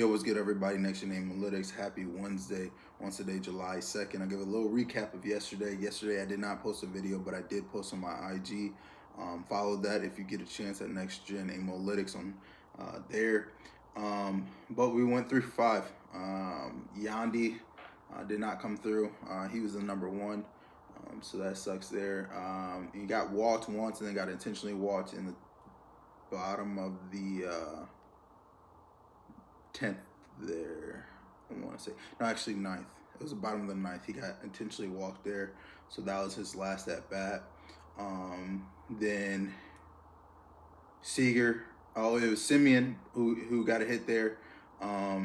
Yo, what's good, everybody? Next, your name, Amolytics. Happy Wednesday. Once a day, July 2nd. I'll give a little recap of yesterday. Yesterday, I did not post a video, but I did post on my IG. Follow that if you get a chance at Next Gen Amolytics on there. But we went 3 for 5. Yandy did not come through. He was the number one. So that sucks there. He got walked once and then got intentionally walked in the bottom of the 10th there. I want to say, no, actually ninth. It was the bottom of the ninth. He got intentionally walked there. So that was his last at bat. Then Seager, it was Simeon who got a hit there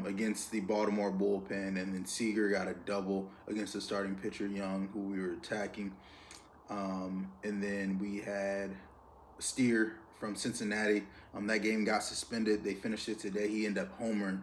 against the Baltimore bullpen. And then Seager got a double against the starting pitcher, Young, who we were attacking. And then we had Steer from Cincinnati. That game got suspended. They finished it today. He ended up homering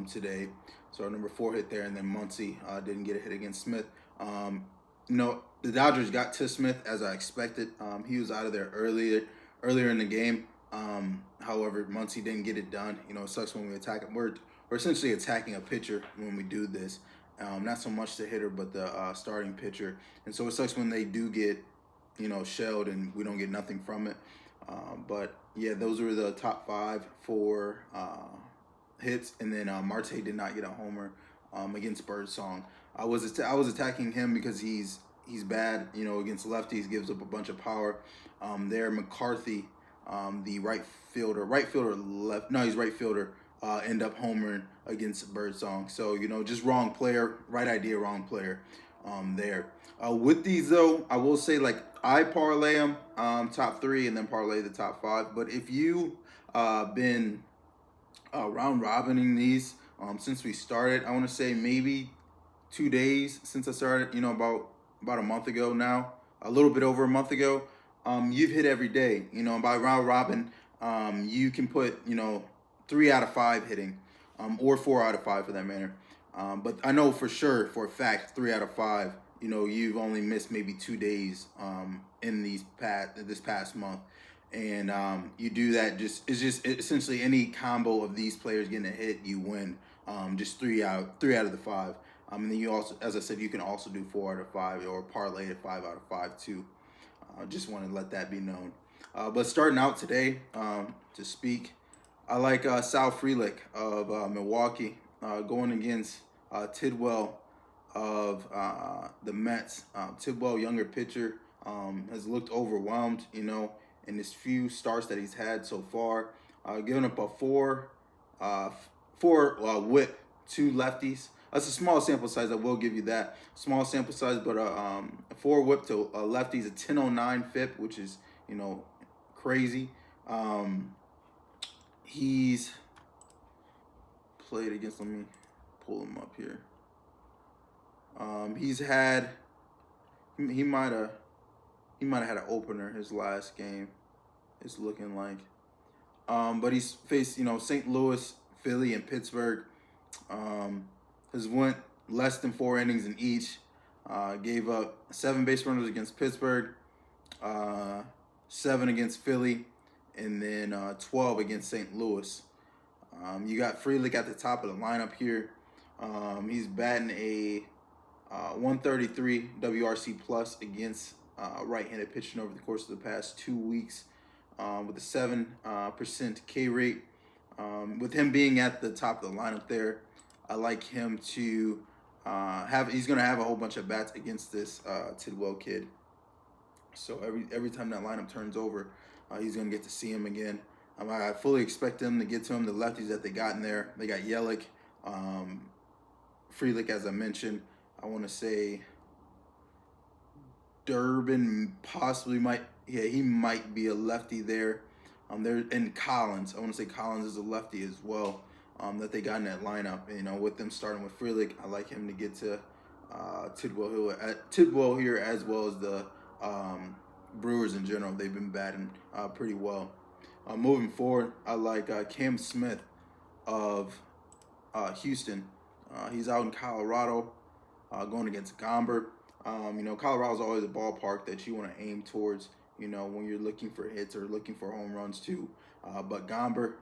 today. So our number 4 hit there, and then Muncy didn't get a hit against Smith. The Dodgers got to Smith as I expected. He was out of there earlier in the game. However, Muncy didn't get it done. It sucks when we attack him. We're essentially attacking a pitcher when we do this. Not so much the hitter, but the starting pitcher. And so it sucks when they do get, shelled and we don't get nothing from it. But yeah, those were the top 5 for hits, and then Marte did not get a homer against Birdsong. I was attacking him because he's bad, against lefties, gives up a bunch of power. McCarthy, the right fielder, end up homering against Birdsong. So just wrong player, right idea, wrong player there. With these though, I will say, like, I parlay them top 3 and then parlay the top 5. But if you been round robining these since we started, I want to say maybe 2 days since I started, about a month ago now, a little bit over a month ago, you've hit every day. By round robin, you can put 3 out of 5 hitting, or 4 out of 5 for that matter. But I know for sure, for a fact, 3 out of 5. You've only missed maybe 2 days in this past month, and you do that. It's just essentially any combo of these players getting a hit, you win. Just 3 out of the 5. And then you also, as I said, you can also do 4 out of 5 or parlay it 5 out of 5 too. Just want to let that be known. But starting out today, to speak, I like Sal Frelick of Milwaukee going against Tidwell of the Mets. Tidwell, younger pitcher, has looked overwhelmed, in his few starts that he's had so far. Giving up a 4 whip to lefties. That's a small sample size. I will give you that. Small sample size, but a 4 whip to lefties, a 10.09 FIP, which is, crazy. He's played against, let me pull him up here. He might have had an opener his last game. It's looking like. But he's faced, St. Louis, Philly, and Pittsburgh. Has went less than 4 innings in each. Gave up 7 base runners against Pittsburgh, 7 against Philly, and then 12 against St. Louis. You got Frelick at the top of the lineup here. He's batting a 133 WRC plus against right-handed pitching over the course of the past 2 weeks, with a 7% K rate. With him being at the top of the lineup there, I like him to he's going to have a whole bunch of bats against this Tidwell kid. So every time that lineup turns over, he's going to get to see him again. I fully expect them to get to him. The lefties that they got in there, they got Yelich, Frelick, as I mentioned. I want to say Durbin possibly might be a lefty there. And Collins, I want to say Collins is a lefty as well. That they got in that lineup. With them starting with Frelick, I like him to get to Tidwell here, as well as the Brewers in general. They've been batting pretty well. Moving forward, I like Cam Smith of Houston. He's out in Colorado, going against Gomber. Colorado's always a ballpark that you want to aim towards, when you're looking for hits or looking for home runs too. But Gomber,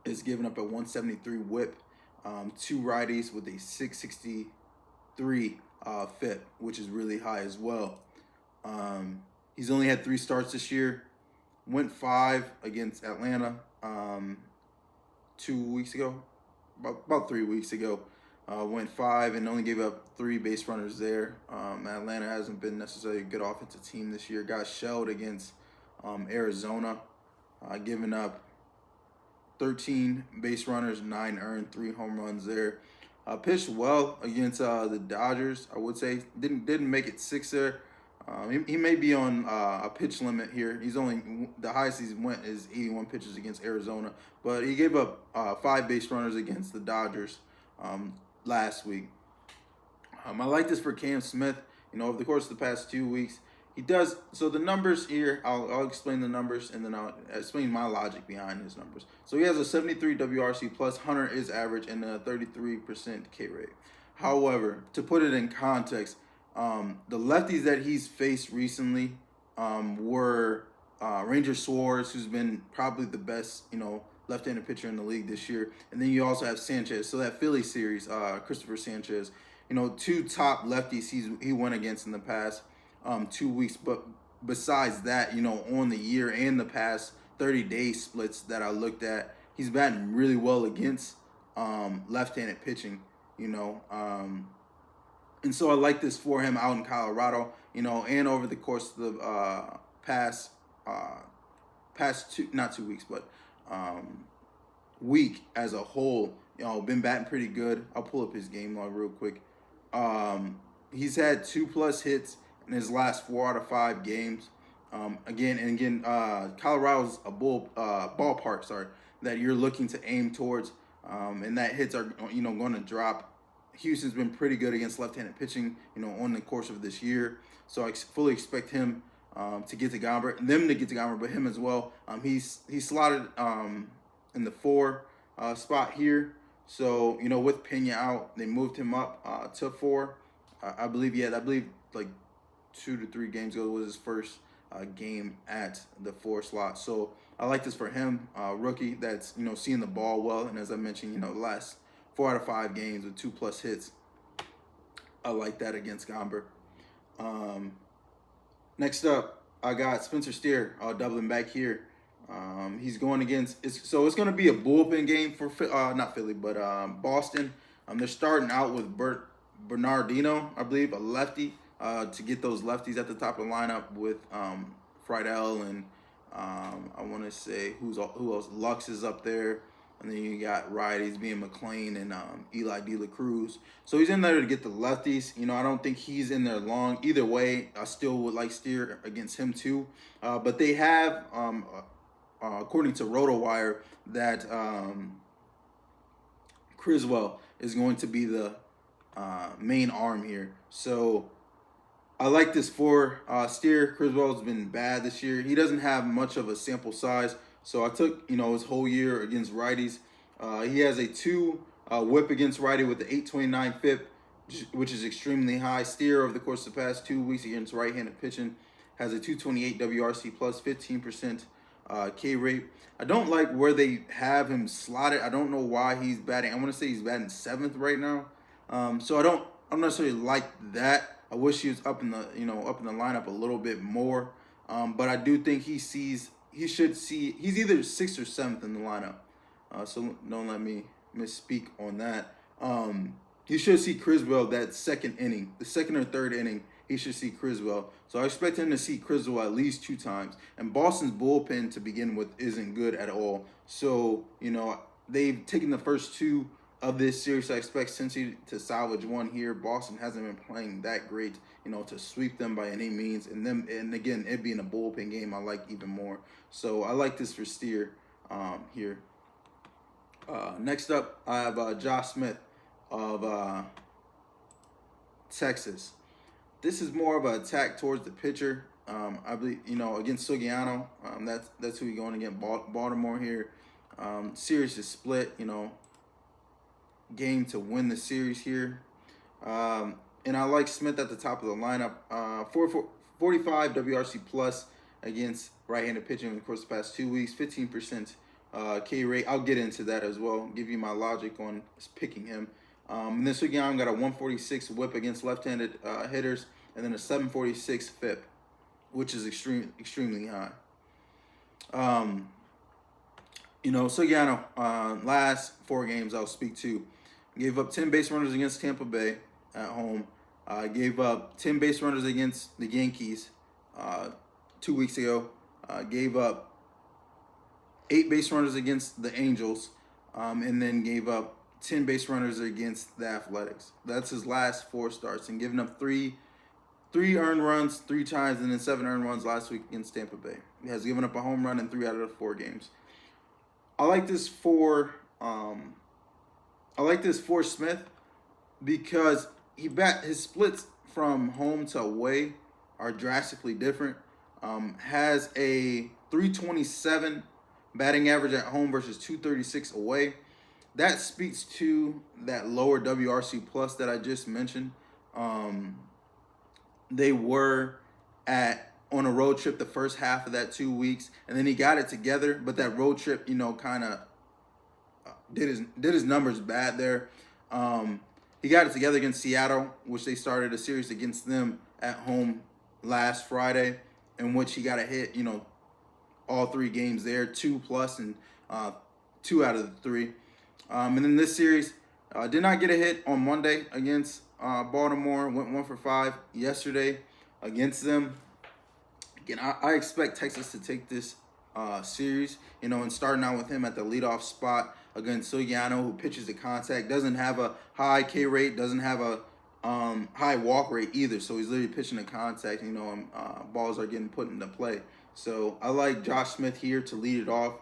is giving up a 173 whip, two righties with a 663 FIP, which is really high as well. He's only had 3 starts this year. Went 5 against Atlanta 2 weeks ago, about 3 weeks ago. Went 5 and only gave up 3 base runners there. Atlanta hasn't been necessarily a good offensive team this year. Got shelled against Arizona, giving up 13 base runners, 9 earned, 3 home runs there. Pitched well against the Dodgers, I would say. Didn't make it 6 there. He may be on a pitch limit here. He's only, the highest he's went is 81 pitches against Arizona, but he gave up 5 base runners against the Dodgers last week. I like this for Cam Smith. Over the course of the past 2 weeks, he does. So the numbers here, I'll explain the numbers and then I'll explain my logic behind his numbers. So he has a 73 WRC plus, 100 is average, and a 33% K rate. However, to put it in context, the lefties that he's faced recently were Ranger Suarez, who's been probably the best, left-handed pitcher in the league this year. And then you also have Sanchez. So that Philly series, Christopher Sanchez, 2 top lefties he went against in the past 2 weeks. But besides that, on the year and the past 30-day splits that I looked at, he's batting really well against left-handed pitching, and so I like this for him out in Colorado, and over the course of the past 2 weeks, but week as a whole, been batting pretty good. I'll pull up his game log real quick. He's had 2+ hits in his last 4 out of 5 games. Again, Colorado's a ballpark, that you're looking to aim towards, and that hits are going to drop. Houston's been pretty good against left-handed pitching, on the course of this year. So I fully expect him to get to Gomber, but him as well. He's slotted in the 4 spot here. So, with Pena out, they moved him up to 4. I believe like 2 to 3 games ago was his first game at the 4 slot. So I like this for him, rookie that's, seeing the ball well. And as I mentioned, the last 4 out of 5 games with 2+ hits. I like that against Gomber. Next up, I got Spencer Steer doubling back here. He's going against, it's going to be a bullpen game for not Philly, but Boston. They're starting out with Bernardino, I believe, a lefty, to get those lefties at the top of the lineup with Friedel and I want to say who else? Lux is up there. And then you got righties being McLean and Eli De La Cruz. So he's in there to get the lefties. I don't think he's in there long. Either way, I still would like Steer against him too. But they have, according to RotoWire, that Criswell is going to be the main arm here. So I like this for Steer. Criswell's been bad this year. He doesn't have much of a sample size. So I took, his whole year against righties. He has a 2 whip against righty with the 829 FIP, which is extremely high. Steer over the course of the past 2 weeks against right-handed pitching has a 228 WRC plus, 15% K rate. I don't like where they have him slotted. I don't know why he's batting. I want to say he's batting 7th right now. So I don't necessarily like that. I wish he was up in the lineup a little bit more. But I do think he should see, he's either 6th or 7th in the lineup. So don't let me misspeak on that. You should see Criswell that second inning, the second or third inning, he should see Criswell. So I expect him to see Criswell at least 2 times. And Boston's bullpen to begin with isn't good at all. So, they've taken the first 2 of this series. I expect Cincy to salvage 1 here. Boston hasn't been playing that great, to sweep them by any means. And again, it being a bullpen game, I like even more. So I like this for Steer here. Next up, I have Josh Smith of Texas. This is more of an attack towards the pitcher. I believe, against Sugiyano. That's who you're going against. Baltimore here. Series is split, game to win the series here. And I like Smith at the top of the lineup. 45 WRC plus against right-handed pitching in the course of the past 2 weeks. 15% K rate. I'll get into that as well. Give you my logic on picking him. And this weekend, I've got a 146 whip against left-handed hitters, and then a 746 FIP, which is extremely high. Sogiano, last 4 games I'll speak to. Gave up 10 base runners against Tampa Bay at home. Gave up 10 base runners against the Yankees 2 weeks ago. Gave up 8 base runners against the Angels, and then gave up 10 base runners against the Athletics. That's his last 4 starts, and giving up three earned runs 3 times, and then 7 earned runs last week against Tampa Bay. He has given up a home run in 3 out of the 4 games. I like this for Smith because his splits from home to away are drastically different. Has a 327 batting average at home versus 236 away. That speaks to that lower WRC plus that I just mentioned. They were on a road trip the first half of that 2 weeks, and then he got it together. But that road trip, kind of did his numbers bad there. He got it together against Seattle, which they started a series against them at home last Friday, in which he got a hit. All 3 games there, 2+ and 2 out of the 3. And then this series, did not get a hit on Monday against Baltimore. Went 1 for 5 yesterday against them. Again, I expect Texas to take this series, and starting out with him at the leadoff spot against Sogiano, who pitches to contact, doesn't have a high K rate, doesn't have a high walk rate either. So he's literally pitching to contact, and balls are getting put into play. So I like Josh Smith here to lead it off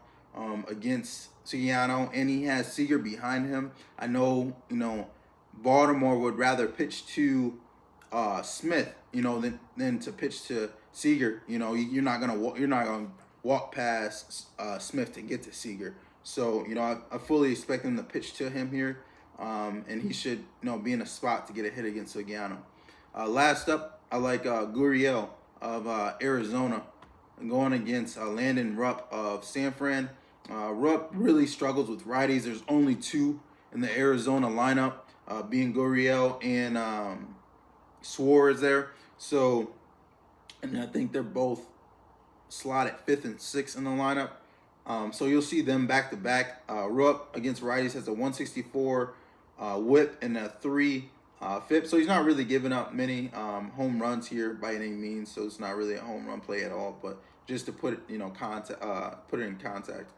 against Sogiano, and he has Seager behind him. I know, Baltimore would rather pitch to Smith, than to pitch to Seager. You're not gonna walk past Smith to get to Seager. So I fully expect them to pitch to him here, and he should be in a spot to get a hit against Sogiano. Last up, I like Gurriel of Arizona going against Landon Rupp of San Fran. Rupp really struggles with righties. There's only 2 in the Arizona lineup, being Gurriel and Suarez there. So, and I think they're both slotted 5th and 6th in the lineup. So you'll see them back to back. Rupp against righties has a 164 whip and a 3 FIP. So he's not really giving up many home runs here by any means. So it's not really a home run play at all. But just to put it, put it in contact,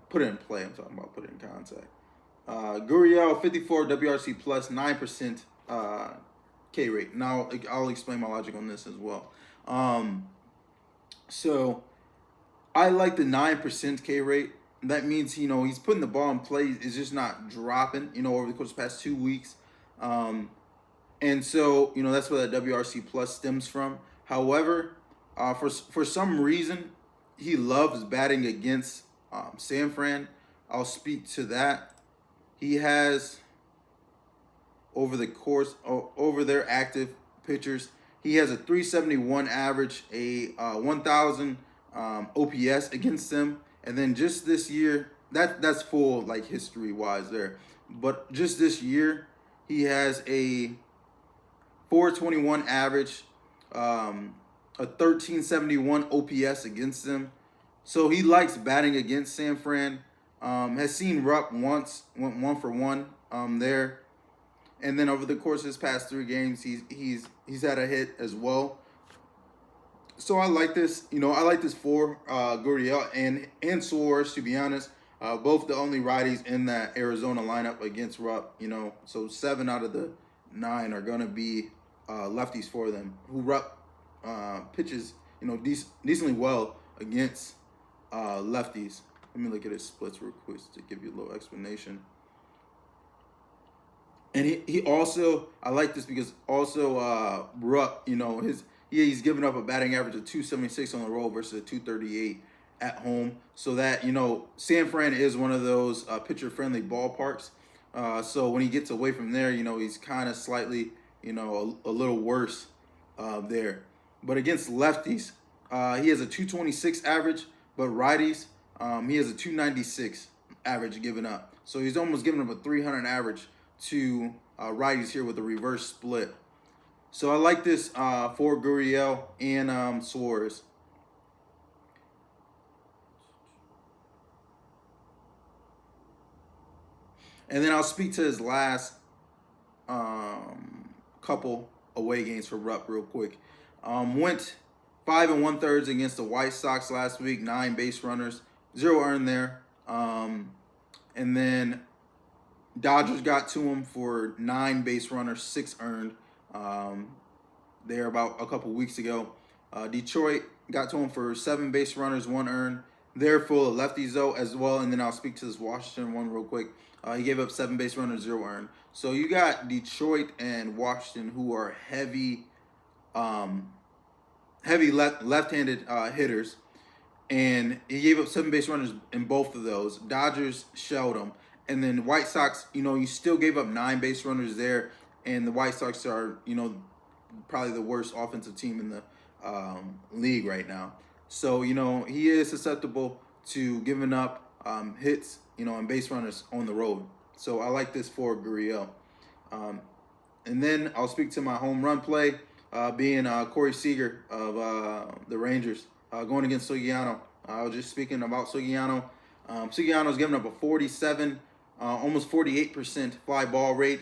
put it in play. I'm talking about put it in contact. Gurriel 54 WRC plus 9% K rate. Now I'll explain my logic on this as well. So I like the 9% K rate. That means he's putting the ball in play. It's just not dropping. Over the course of the past 2 weeks. And so that's where that WRC plus stems from. However, for some reason he loves batting against San Fran. I'll speak to that. He has over their active pitchers, he has a 371 average, a 1,000 OPS against them, and then just this year, that's full like history wise there, but just this year he has a 421 average, a 1371 OPS against them. So he likes batting against San Fran. Has seen Rupp once, went 1 for 1 there. And then over the course of his past 3 games, he's had a hit as well. So I like this. I like this for Gurriel and Suarez, to be honest. Both the only righties in that Arizona lineup against Rupp. So 7 out of the 9 are going to be lefties for them. Who Rupp pitches, decently well against lefties. Let me look at his splits real quick to give you a little explanation. And he also, I like this because also Rupp, he's given up a batting average of 276 on the road versus a 238 at home. So that, San Fran is one of those pitcher-friendly ballparks. So when he gets away from there, he's kind of slightly, a little worse there. But against lefties, he has a 226 average, but righties, He has a 296 average given up. So he's almost giving up a 300 average to righties here with a reverse split. So I like this for Gurriel and Suarez. And then I'll speak to his last couple away games for Rupp real quick. Went 5 1/3 against the White Sox last week, 9 base runners, 0 earned there. And then Dodgers got to him for 9 base runners, 6 earned. There about a couple weeks ago. Detroit got to him for 7 base runners, 1 earned. They're full of lefties though as well. And then I'll speak to this Washington one real quick. He gave up 7 base runners, 0 earned. So you got Detroit and Washington who are heavy left-handed hitters, and he gave up 7 base runners in both of those. Dodgers shelled him, and then White Sox, you still gave up 9 base runners there, and the White Sox are, probably the worst offensive team in the league right now. So, he is susceptible to giving up hits, and base runners on the road. So I like this for Gurriel. And then I'll speak to my home run play, being Corey Seager of the Rangers, going against Sugiyano. I was just speaking about Sugiyano. Sugiyano's giving up a 47, almost 48% fly ball rate,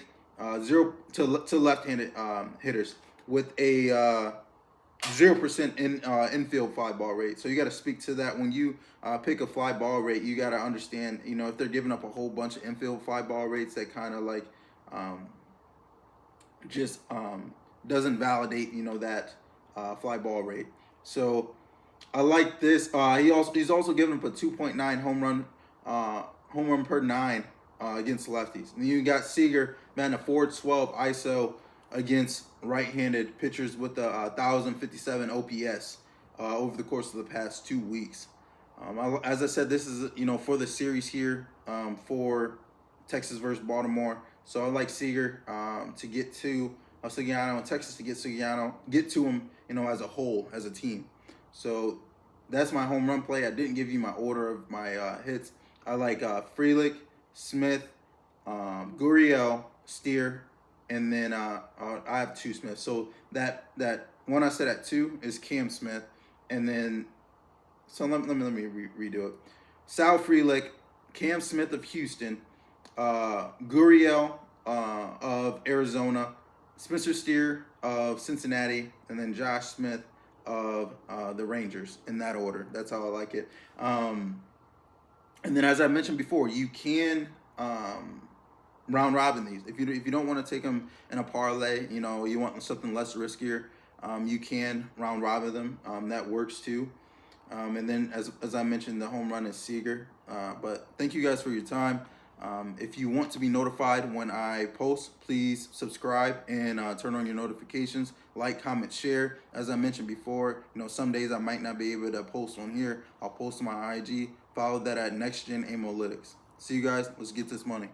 0 to left-handed hitters, with a 0% infield fly ball rate. So you got to speak to that when you pick a fly ball rate. You got to understand, if they're giving up a whole bunch of infield fly ball rates, that kind of like doesn't validate that fly ball rate. So I like this. He's also giving up a 2.9 home run per 9 against lefties. And you got Seager, man, a 412 ISO against right-handed pitchers with a 1,057 OPS over the course of the past 2 weeks. As I said, this is for the series here for Texas versus Baltimore. So I like Seager to get to Sugiyano, and Texas to get to him, as a whole, as a team. So that's my home run play. I didn't give you my order of my hits. I like Frelick, Smith, Gurriel, Steer, and then I have 2 Smiths. So that one I said at 2 is Cam Smith, and then let me redo it. Sal Frelick, Cam Smith of Houston, Gurriel of Arizona, Spencer Steer of Cincinnati, and then Josh Smith of the Rangers, in that order. That's how I like it. And then, as I mentioned before, you can round robin these. If you don't want to take them in a parlay, you want something less riskier, you can round robin them. That works too. And then, as I mentioned, the home run is Seager. But thank you guys for your time. If you want to be notified when I post, please subscribe and turn on your notifications. Like, comment, share. As I mentioned before, some days I might not be able to post on here. I'll post on my IG. Follow that at NextGen Amolytics. See you guys. Let's get this money.